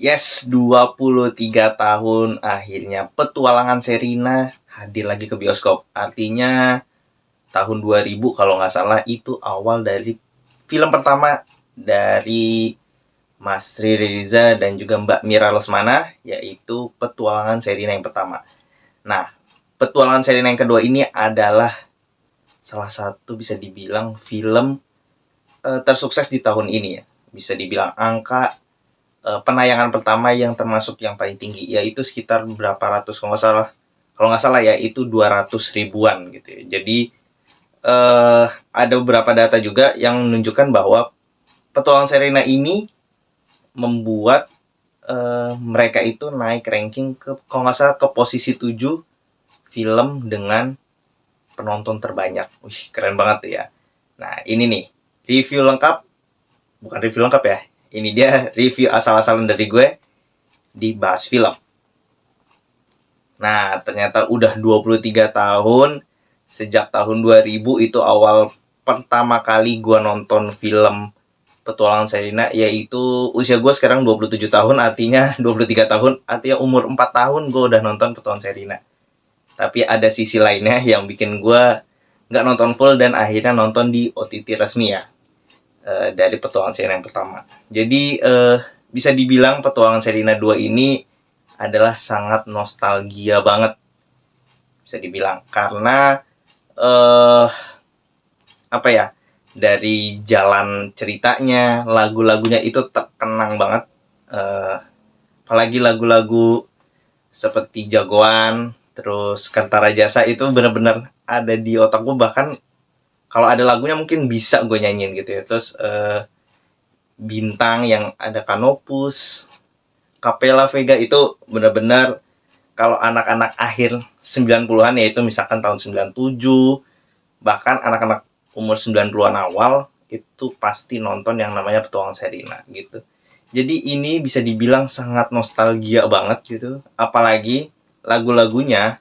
Yes, 23 tahun akhirnya petualangan Sherina hadir lagi ke bioskop. Artinya tahun 2000 kalau nggak salah itu awal dari film pertama dari Mas Riri Riza dan juga Mbak Mira Lesmana, yaitu Petualangan Sherina yang pertama. Nah, Petualangan Sherina yang kedua ini adalah salah satu bisa dibilang film tersukses di tahun ini ya. Bisa dibilang angka penayangan pertama yang termasuk yang paling tinggi, yaitu sekitar berapa ratus kalau nggak salah ya itu 200 ribuan gitu ya. Jadi ada beberapa data juga yang menunjukkan bahwa Petualangan Sherina ini membuat mereka itu naik ranking ke kalau nggak salah ke posisi 7 film dengan penonton terbanyak. Wih, keren banget ya. Nah, ini nih review lengkap, bukan review lengkap ya. Ini dia review asal-asalan dari gue di Bahas Film. Nah, ternyata udah 23 tahun sejak tahun 2000 itu awal pertama kali gue nonton film Petualangan Sherina, yaitu usia gue sekarang 27 tahun, artinya 23 tahun, artinya umur 4 tahun gue udah nonton Petualangan Sherina. Tapi ada sisi lainnya yang bikin gue nggak nonton full dan akhirnya nonton di OTT resmi ya, dari Petualangan Sherina yang pertama. Jadi bisa dibilang Petualangan Sherina 2 ini adalah sangat nostalgia banget, bisa dibilang, karena apa ya, dari jalan ceritanya, lagu-lagunya itu terkenang banget, apalagi lagu-lagu seperti Jagoan, terus Kantara Jasa itu benar-benar ada di otak gue, bahkan kalau ada lagunya mungkin bisa gue nyanyiin gitu ya. Terus Bintang yang ada Kanopus, Capella Vega itu benar-benar kalau anak-anak akhir 90-an, yaitu misalkan tahun 97, bahkan anak-anak umur 90-an awal itu pasti nonton yang namanya Petualangan Sherina gitu. Jadi ini bisa dibilang sangat nostalgia banget gitu. Apalagi lagu-lagunya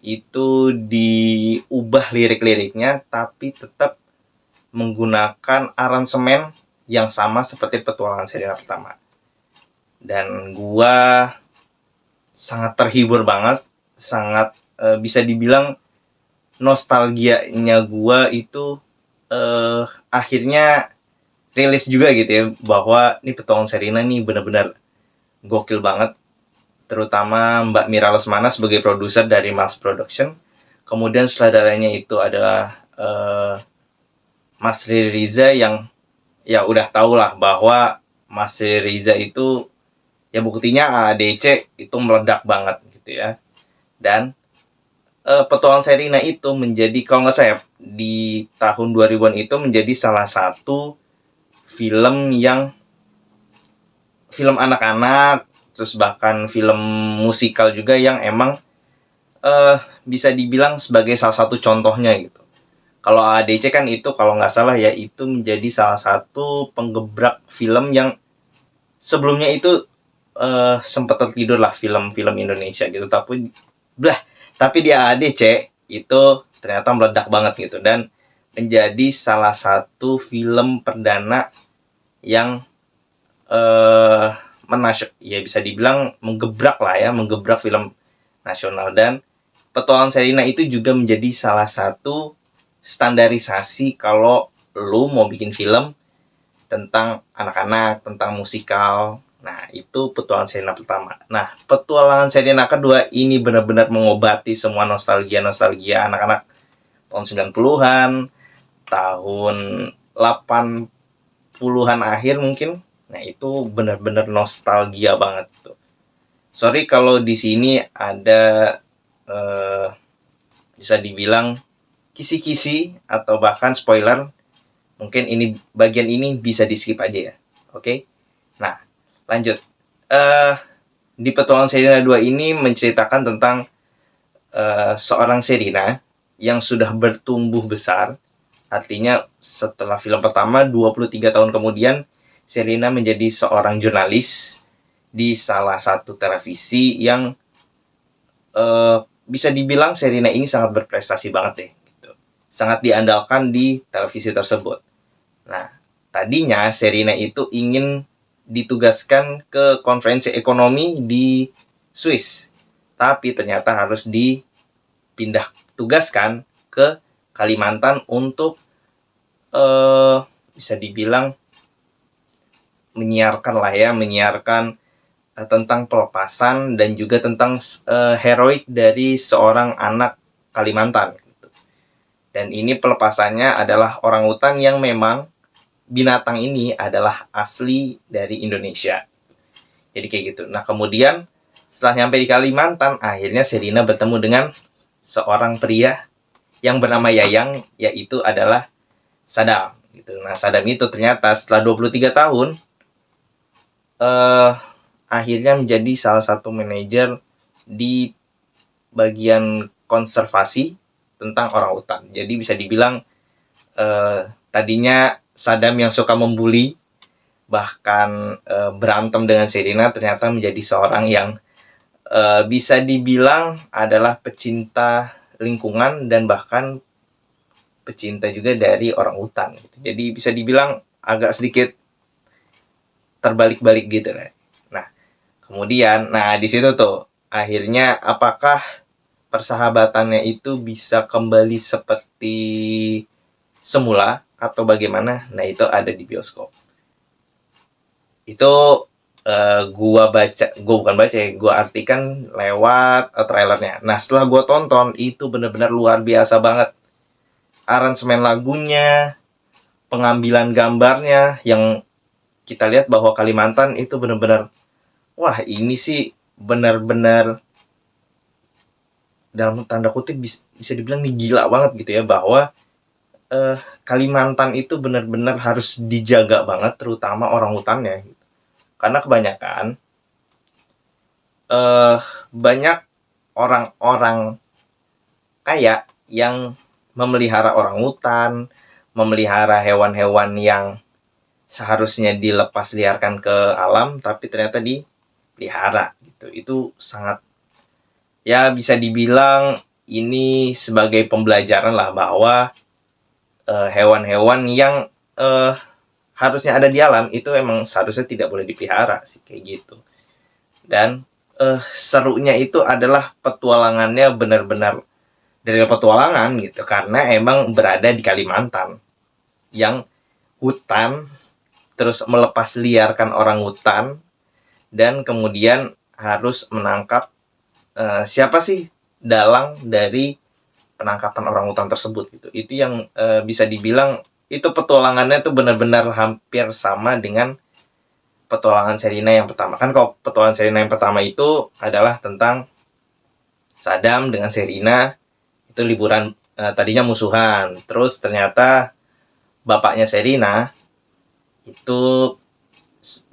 itu diubah lirik-liriknya tapi tetap menggunakan aransemen yang sama seperti Petualangan Sherina pertama. Dan gua sangat terhibur banget, sangat bisa dibilang nostalgianya gua itu akhirnya rilis juga gitu ya, bahwa ini Petualangan Sherina nih benar-benar gokil banget. Terutama Mbak Mira Lesmana sebagai produser dari Mas Production. Kemudian sutradaranya itu adalah Mas Riri Riza, yang ya udah tau lah bahwa Mas Riri Riza itu ya buktinya AADC itu meledak banget gitu ya. Dan Petualangan Sherina itu menjadi, kalau nggak saya, di tahun 2000-an itu menjadi salah satu film anak-anak, terus bahkan film musikal juga yang emang bisa dibilang sebagai salah satu contohnya gitu. Kalau ADC kan itu kalau nggak salah ya itu menjadi salah satu penggebrak film yang sebelumnya itu sempat tertidur lah film-film Indonesia gitu. Tapi di ADC itu ternyata meledak banget gitu, dan menjadi salah satu film perdana yang ya bisa dibilang menggebrak film nasional. Dan Petualangan Sherina itu juga menjadi salah satu standarisasi kalau lu mau bikin film tentang anak-anak, tentang musikal. Nah, itu Petualangan Sherina pertama. Nah, Petualangan Sherina kedua ini benar-benar mengobati semua nostalgia anak-anak tahun 90-an, tahun 80-an akhir mungkin. Nah, itu benar-benar nostalgia banget tuh. Sorry kalau di sini ada bisa dibilang kisi-kisi atau bahkan spoiler. Mungkin ini bagian ini bisa di skip aja ya. Oke. Nah, lanjut. Di Petualangan Sherina 2 ini menceritakan tentang seorang Sherina yang sudah bertumbuh besar. Artinya setelah film pertama 23 tahun kemudian Sherina menjadi seorang jurnalis di salah satu televisi yang bisa dibilang Sherina ini sangat berprestasi banget deh gitu. Sangat diandalkan di televisi tersebut. Nah, tadinya Sherina itu ingin ditugaskan ke konferensi ekonomi di Swiss, tapi ternyata harus dipindah tugaskan ke Kalimantan untuk bisa dibilang menyiarkan tentang pelepasan dan juga tentang heroik dari seorang anak Kalimantan. Dan ini pelepasannya adalah orangutan yang memang binatang ini adalah asli dari Indonesia. Jadi kayak gitu. Nah, kemudian setelah nyampe di Kalimantan, akhirnya Sherina bertemu dengan seorang pria yang bernama Yayang, yaitu adalah Sadam. Gitu. Nah, Sadam itu ternyata setelah 23 tahun, akhirnya menjadi salah satu manajer di bagian konservasi tentang orangutan. Jadi bisa dibilang tadinya Sadam yang suka membuli, bahkan berantem dengan Sherina, ternyata menjadi seorang yang bisa dibilang adalah pecinta lingkungan dan bahkan pecinta juga dari orangutan. Jadi bisa dibilang agak sedikit terbalik-balik gitu. Nah, kemudian, di situ tuh akhirnya apakah persahabatannya itu bisa kembali seperti semula atau bagaimana? Nah, itu ada di bioskop. Itu gua artikan lewat trailernya. Nah, setelah gua tonton, itu benar-benar luar biasa banget. Aransemen lagunya, pengambilan gambarnya, yang kita lihat bahwa Kalimantan itu benar-benar, wah ini sih benar-benar dalam tanda kutip bisa dibilang nih gila banget gitu ya, bahwa Kalimantan itu benar-benar harus dijaga banget, terutama orangutannya. Karena kebanyakan banyak orang-orang kaya yang memelihara orangutan, memelihara hewan-hewan yang seharusnya dilepas liarkan ke alam, tapi ternyata dipelihara gitu. Itu sangat, ya bisa dibilang ini sebagai pembelajaran lah, bahwa hewan-hewan yang harusnya ada di alam itu emang seharusnya tidak boleh dipelihara sih, kayak gitu. Dan serunya itu adalah petualangannya benar-benar dari petualangan gitu, karena emang berada di Kalimantan yang hutan, terus melepas liarkan orangutan, dan kemudian harus menangkap siapa sih dalang dari penangkapan orangutan tersebut gitu. Itu yang bisa dibilang itu petualangannya tuh benar-benar hampir sama dengan petualangan Sherina yang pertama. Kan kalau petualangan Sherina yang pertama itu adalah tentang Sadam dengan Sherina, itu liburan, tadinya musuhan. Terus ternyata bapaknya Sherina itu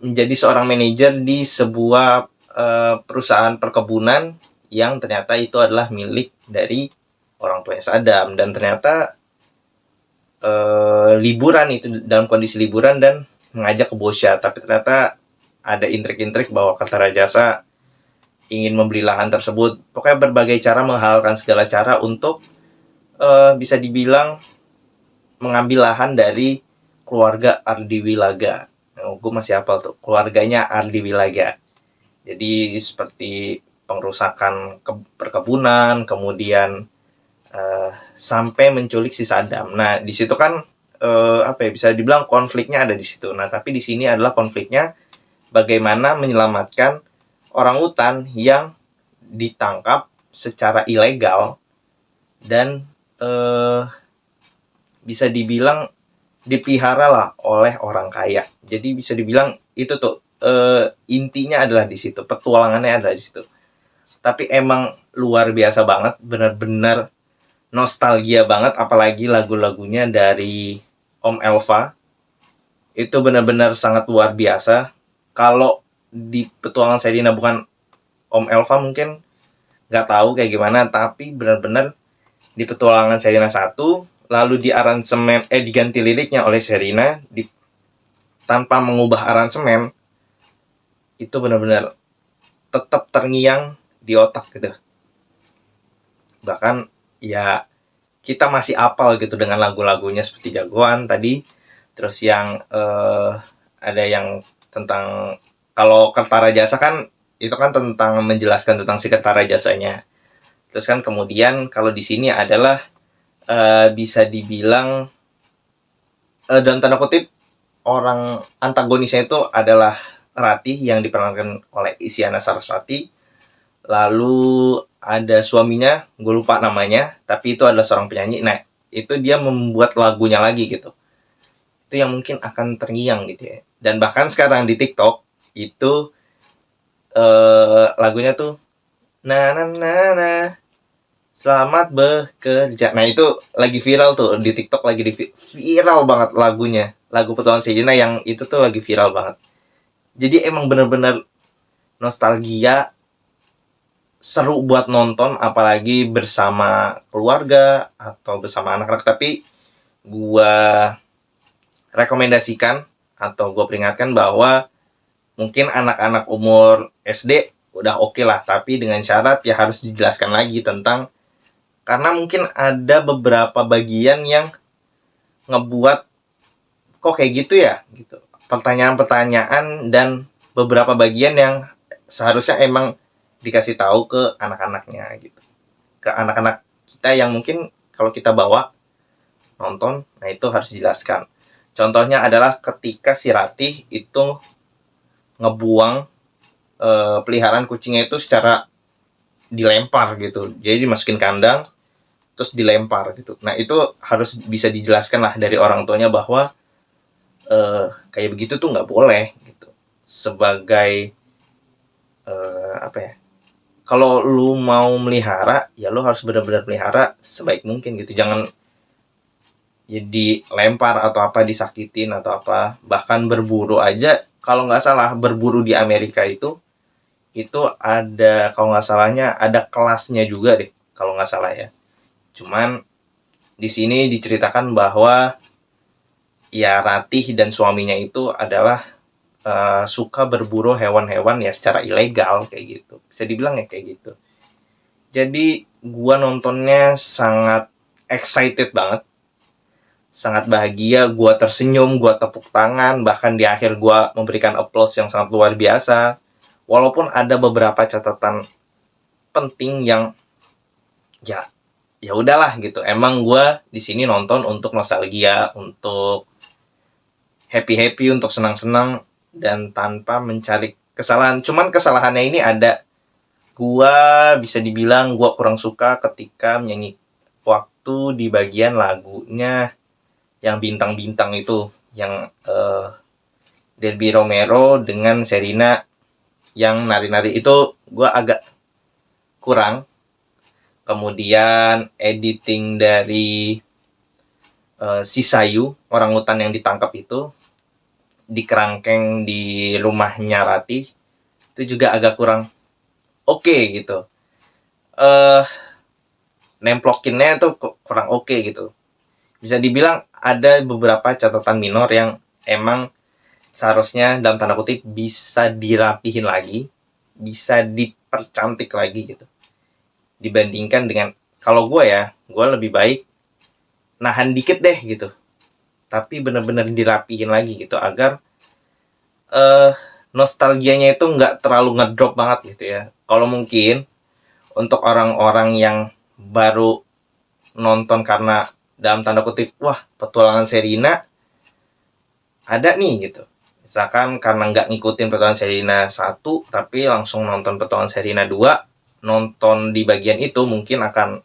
menjadi seorang manajer di sebuah perusahaan perkebunan yang ternyata itu adalah milik dari orang tuanya Sadam, dan ternyata liburan itu dalam kondisi liburan dan mengajak ke Bosya, tapi ternyata ada intrik-intrik bahwa Kertarajasa ingin membeli lahan tersebut. Pokoknya berbagai cara, menghalalkan segala cara untuk bisa dibilang mengambil lahan dari keluarga Ardiwilaga. Gue masih hafal tuh, keluarganya Ardiwilaga. Jadi seperti pengrusakan perkebunan, kemudian sampai menculik si Sadam. Nah, di situ kan bisa dibilang konfliknya ada di situ. Nah, tapi di sini adalah konfliknya bagaimana menyelamatkan orangutan yang ditangkap secara ilegal dan bisa dibilang dipelihara lah oleh orang kaya. Jadi bisa dibilang itu tuh intinya adalah di situ, petualangannya adalah di situ. Tapi emang luar biasa banget, benar-benar nostalgia banget, apalagi lagu-lagunya dari Om Elva. Itu benar-benar sangat luar biasa. Kalau di petualangan Sherina bukan Om Elva mungkin nggak tahu kayak gimana, tapi benar-benar di petualangan Sherina 1 lalu di aransemen diganti liriknya oleh Sherina tanpa mengubah aransemen, itu benar-benar tetap terngiang di otak gitu. Bahkan ya kita masih apal gitu dengan lagu-lagunya seperti Jagoan tadi, terus yang ada yang tentang, kalau Kertara Jasa kan itu kan tentang menjelaskan tentang si Kertara Jasanya. Terus kan kemudian kalau di sini adalah bisa dibilang dalam tanda kutip orang antagonisnya itu adalah Ratih yang diperankan oleh Isyana Sarasvati. Lalu ada suaminya, gue lupa namanya, tapi itu adalah seorang penyanyi. Nah, itu dia membuat lagunya lagi gitu. Itu yang mungkin akan terngiang gitu ya. Dan bahkan sekarang di TikTok itu lagunya tuh na na na na selamat bekerja. Nah, itu lagi viral tuh di TikTok, lagi viral banget lagunya. Lagu Petualangan Sherina yang itu tuh lagi viral banget. Jadi emang bener-bener nostalgia, seru buat nonton, apalagi bersama keluarga atau bersama anak-anak. Tapi gue rekomendasikan atau gue peringatkan bahwa mungkin anak-anak umur SD udah oke lah, tapi dengan syarat ya harus dijelaskan lagi tentang, karena mungkin ada beberapa bagian yang ngebuat kok kayak gitu ya gitu, pertanyaan-pertanyaan dan beberapa bagian yang seharusnya emang dikasih tahu ke anak-anaknya gitu, ke anak-anak kita yang mungkin kalau kita bawa nonton, nah itu harus dijelaskan. Contohnya adalah ketika si Ratih itu ngebuang peliharaan kucingnya itu secara dilempar gitu, jadi dimasukin kandang terus dilempar gitu. Nah itu harus bisa dijelaskan lah dari orang tuanya bahwa kayak begitu tuh nggak boleh gitu. Sebagai apa ya, kalau lu mau melihara ya lu harus benar-benar pelihara sebaik mungkin gitu, jangan jadi lempar atau apa, disakitin atau apa. Bahkan berburu aja, kalau nggak salah berburu di Amerika itu ada, kalau nggak salahnya ada kelasnya juga deh kalau nggak salah ya. Cuman di sini diceritakan bahwa ya Ratih dan suaminya itu adalah suka berburu hewan-hewan ya secara ilegal kayak gitu, bisa dibilang ya kayak gitu. Jadi gua nontonnya sangat excited banget, sangat bahagia, gua tersenyum, gua tepuk tangan, bahkan di akhir gua memberikan applause yang sangat luar biasa. Walaupun ada beberapa catatan penting yang ya udahlah gitu. Emang gua di sini nonton untuk nostalgia, untuk happy-happy, untuk senang-senang dan tanpa mencari kesalahan. Cuman kesalahannya ini ada, gua bisa dibilang gua kurang suka ketika menyanyi waktu di bagian lagunya yang bintang-bintang itu, yang Delby Romero dengan Sherina yang nari-nari itu gua agak kurang. Kemudian editing dari si Sayu, orangutan yang ditangkap itu di kerangkeng di rumahnya Ratih, itu juga agak kurang oke gitu. Nemplokinnya tuh kurang oke gitu. Bisa dibilang ada beberapa catatan minor yang emang seharusnya dalam tanda kutip bisa dirapihin lagi, bisa dipercantik lagi gitu. Dibandingkan dengan, kalau gue lebih baik nahan dikit deh gitu, tapi benar-benar dirapihin lagi gitu agar nostalgianya itu nggak terlalu ngedrop banget gitu ya. Kalau mungkin untuk orang-orang yang baru nonton karena dalam tanda kutip, wah Petualangan Sherina ada nih gitu, misalkan karena nggak ngikutin Petualangan Sherina 1 tapi langsung nonton Petualangan Sherina 2, nonton di bagian itu mungkin akan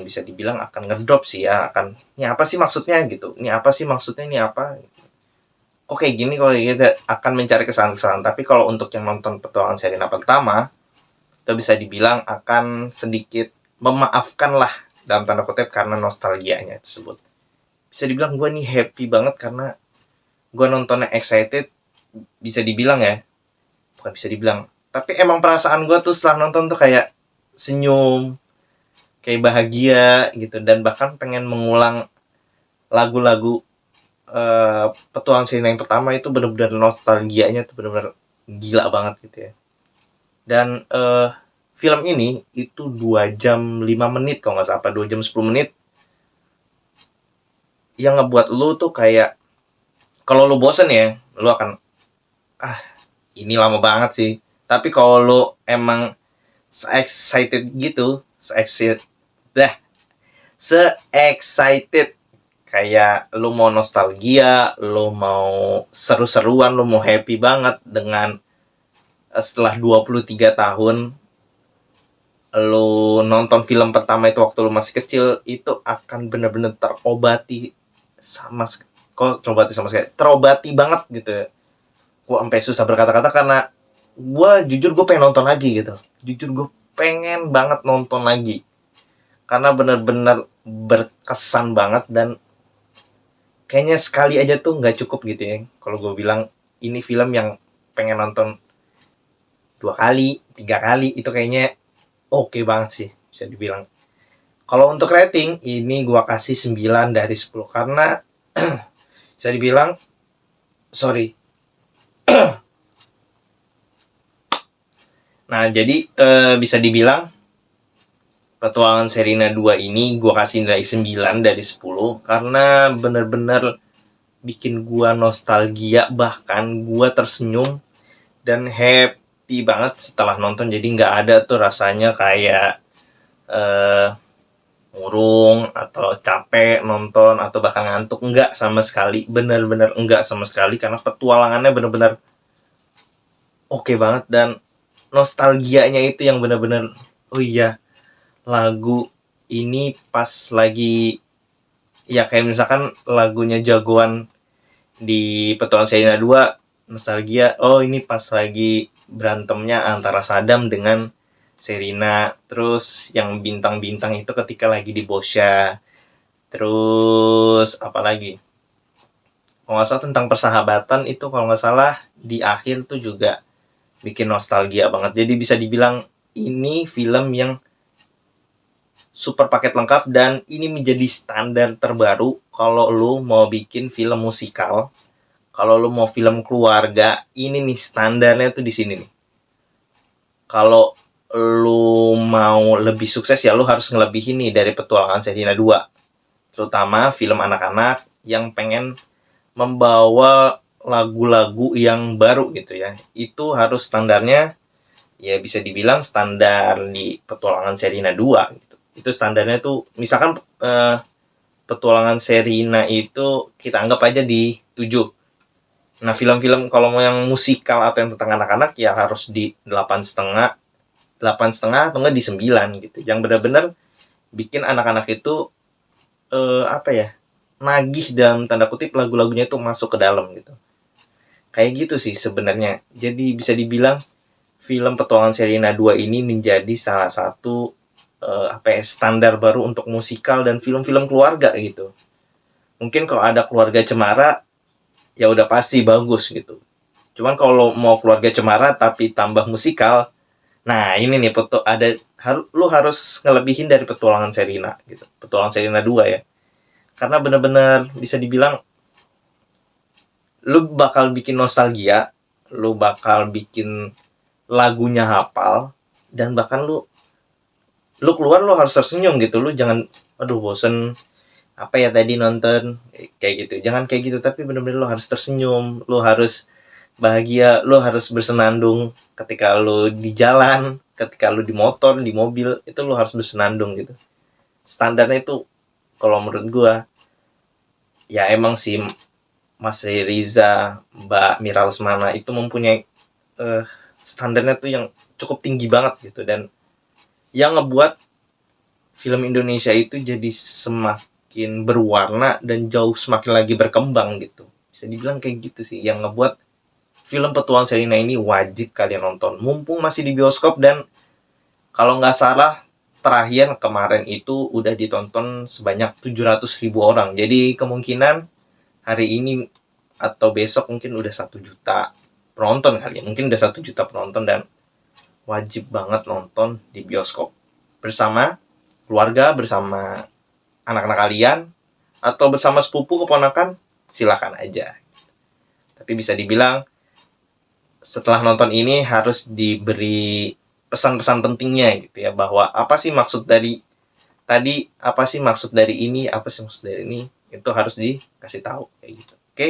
bisa dibilang akan ngedrop sih ya, akan ini apa sih maksudnya gitu, ini apa sih maksudnya, ini apa kok kayak gini, kok kayak gitu, akan mencari kesalahan-kesalahan. Tapi kalau untuk yang nonton Petualangan Sherina pertama, itu bisa dibilang akan sedikit memaafkan lah dalam tanda kutip karena nostalgianya tersebut. Bisa dibilang gue nih happy banget karena gue nontonnya excited, bisa dibilang ya, bukan bisa dibilang, tapi emang perasaan gue tuh setelah nonton tuh kayak senyum, kayak bahagia gitu, dan bahkan pengen mengulang lagu-lagu Petualangan Sherina yang pertama. Itu benar-benar nostalgianya tuh benar-benar gila banget gitu ya. Dan film ini itu 2 jam 5 menit kalau nggak salah, apa 2 jam 10 menit, yang ngebuat lu tuh kayak Kalau lu bosen ya, lu akan ini lama banget sih. Tapi kalau lu emang se-excited gitu, se-excited kayak lu mau nostalgia, lu mau seru-seruan, lu mau happy banget dengan setelah 23 tahun lu nonton film pertama itu waktu lu masih kecil, itu akan bener-bener terobati terobati banget gitu ya. Gue sampai susah berkata-kata karena gue pengen nonton lagi gitu. Jujur gue pengen banget nonton lagi karena bener-bener berkesan banget, dan kayaknya sekali aja tuh nggak cukup gitu ya. Kalau gue bilang ini film yang pengen nonton 2 kali, 3 kali, itu kayaknya oke banget sih, bisa dibilang. Kalau untuk rating, ini gue kasih 9 dari 10 karena bisa dibilang, sorry. Nah, jadi bisa dibilang Petualangan Sherina 2 ini gue kasih nilai 9 dari 10 karena bener-bener bikin gue nostalgia, bahkan gue tersenyum dan happy banget setelah nonton. Jadi nggak ada tuh rasanya kayak murung atau capek nonton atau bahkan ngantuk, enggak sama sekali, bener-bener enggak sama sekali karena petualangannya bener-bener oke banget, dan nostalgianya itu yang bener-bener oh iya, lagu ini pas lagi ya kayak misalkan lagunya jagoan di Petualangan Sherina 2, nostalgia, oh ini pas lagi berantemnya antara Sadam dengan Sherina, terus yang bintang-bintang itu ketika lagi di Bosya, terus apa lagi, kalau nggak salah tentang persahabatan itu, kalau nggak salah di akhir tuh juga bikin nostalgia banget. Jadi bisa dibilang ini film yang super paket lengkap, dan ini menjadi standar terbaru kalau lu mau bikin film musikal. Kalau lu mau film keluarga, ini nih standarnya tuh di sini nih. Kalau lu mau lebih sukses ya lu harus ngelebihin nih dari Petualangan Sherina 2. Terutama film anak-anak yang pengen membawa lagu-lagu yang baru gitu ya. Itu harus standarnya ya bisa dibilang standar di Petualangan Sherina 2 gitu. Itu standarnya tuh misalkan Petualangan Sherina itu kita anggap aja di 7. Nah, film-film kalau mau yang musikal atau yang tentang anak-anak ya harus di 8,5 atau enggak di 9 gitu. Yang benar-benar bikin anak-anak itu apa ya? Nagih dalam tanda kutip, lagu-lagunya itu masuk ke dalam gitu. Kayak gitu sih sebenarnya. Jadi bisa dibilang film Petualangan Sherina 2 ini menjadi salah satu standar baru untuk musikal dan film-film keluarga gitu. Mungkin kalau ada Keluarga Cemara ya udah pasti bagus gitu. Cuman kalau mau Keluarga Cemara tapi tambah musikal, nah ini nih lu harus ngelebihin dari Petualangan Sherina gitu. Petualangan Sherina 2 ya. Karena benar-benar bisa dibilang lu bakal bikin nostalgia, lu bakal bikin lagunya hafal, dan bahkan lu keluar lu harus tersenyum gitu. Lu jangan aduh bosen apa ya tadi nonton kayak gitu, jangan kayak gitu, tapi bener-bener lo harus tersenyum, lo harus bahagia, lo harus bersenandung ketika lo di jalan, ketika lo di motor, di mobil, itu lo harus bersenandung gitu. Standarnya itu kalau menurut gua ya emang sih Mas Riza, Mbak Mira Lesmana itu mempunyai standarnya tuh yang cukup tinggi banget gitu, dan yang ngebuat film Indonesia itu jadi semakin berwarna dan jauh semakin lagi berkembang gitu. Bisa dibilang kayak gitu sih yang ngebuat film Petualangan Sherina ini wajib kalian nonton. Mumpung masih di bioskop, dan kalau nggak salah terakhir kemarin itu udah ditonton sebanyak 700.000 orang. Jadi kemungkinan hari ini atau besok mungkin udah 1 juta penonton kali ya. Mungkin udah 1 juta penonton, dan wajib banget nonton di bioskop. Bersama keluarga, bersama anak-anak kalian, atau bersama sepupu keponakan, silakan aja. Tapi bisa dibilang setelah nonton ini harus diberi pesan-pesan pentingnya gitu ya, bahwa apa sih maksud dari tadi, apa sih maksud dari ini, apa sih maksud dari ini, itu harus dikasih tahu kayak gitu. Oke.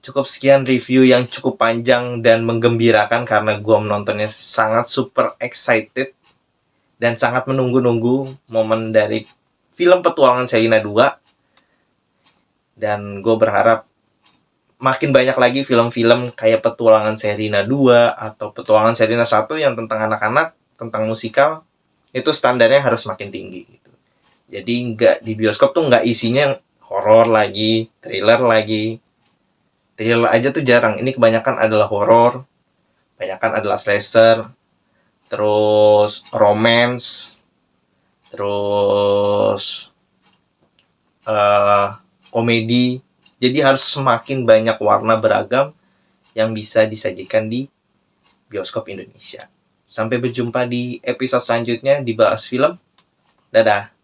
Cukup sekian review yang cukup panjang dan menggembirakan karena gue menontonnya sangat super excited dan sangat menunggu-nunggu momen dari film Petualangan Sherina 2. Dan gue berharap makin banyak lagi film-film kayak Petualangan Sherina 2 atau Petualangan Sherina 1 yang tentang anak-anak, tentang musikal, itu standarnya harus makin tinggi gitu. Jadi nggak di bioskop tuh nggak isinya horor lagi, thriller lagi. Thriller aja tuh jarang. Ini kebanyakan adalah horor, kebanyakan adalah slasher, terus romance, terus komedi. Jadi harus semakin banyak warna beragam yang bisa disajikan di bioskop Indonesia. Sampai berjumpa di episode selanjutnya di Bahas Film. Dadah.